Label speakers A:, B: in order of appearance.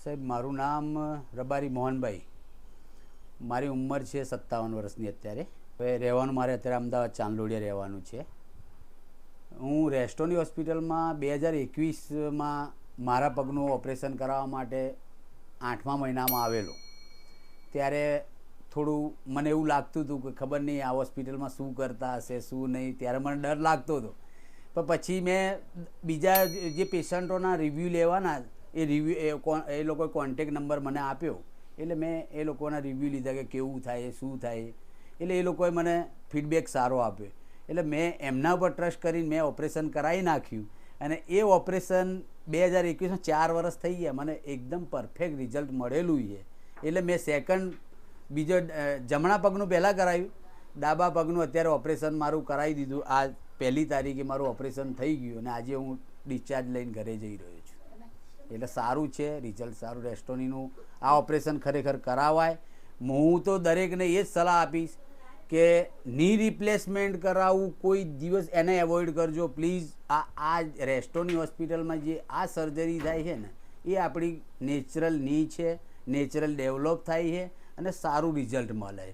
A: સાહેબ મારું નામ રબારી મોહનભાઈ, મારી ઉંમર છે 57 વર્ષની અત્યારે. હવે રહેવાનું મારે અત્યારે અમદાવાદ ચાંદલોડિયા રહેવાનું છે. હું રેસ્ટોની હોસ્પિટલમાં 2021માં મારા પગનું ઓપરેશન કરાવવા માટે 8મા મહિનામાં આવેલો. ત્યારે થોડું મને એવું લાગતું હતું કે ખબર નહીં આ હોસ્પિટલમાં શું કરતા હશે શું નહીં, ત્યારે મને ડર લાગતો હતો. પણ પછી મેં બીજા જે પેશન્ટોના રિવ્યૂ લેવાના એ લોકોએ કોન્ટેક નંબર મને આપ્યો, એટલે મેં એ લોકોના રિવ્યૂ લીધા કે કેવું થાય શું થાય. એટલે એ લોકોએ મને ફીડબેક સારો આપ્યો, એટલે મેં એમના ઉપર ટ્રસ્ટ કરીને મેં ઓપરેશન કરાવી નાખ્યું. અને એ ઓપરેશન 2021માં 4 વર્ષ થઈ ગયા, મને એકદમ પરફેક્ટ રિઝલ્ટ મળેલું છે. એટલે મેં બીજો જમણા પગનું પહેલાં કરાવ્યું, ડાબા પગનું અત્યારે ઓપરેશન મારું કરાવી દીધું. આ 1લી તારીખે મારું ઓપરેશન થઈ ગયું અને આજે હું ડિસ્ચાર્જ લઈને ઘરે જઈ રહ્યો છું. એટલે સારું છે, રિઝલ્ટ સારું. રેસ્ટોનીનું આ ઓપરેશન ખરેખર કરાવાય. હું તો દરેકને એ જ સલાહ આપીશ કે ની રિપ્લેસમેન્ટ કરાવવું કોઈ દિવસ એને એવોઇડ કરજો પ્લીઝ. આ રેસ્ટોની હોસ્પિટલમાં જે આ સર્જરી થાય છે ને, એ આપણી નેચરલ ની છે, નેચરલ ડેવલપ થાય છે અને સારું રિઝલ્ટ મળે.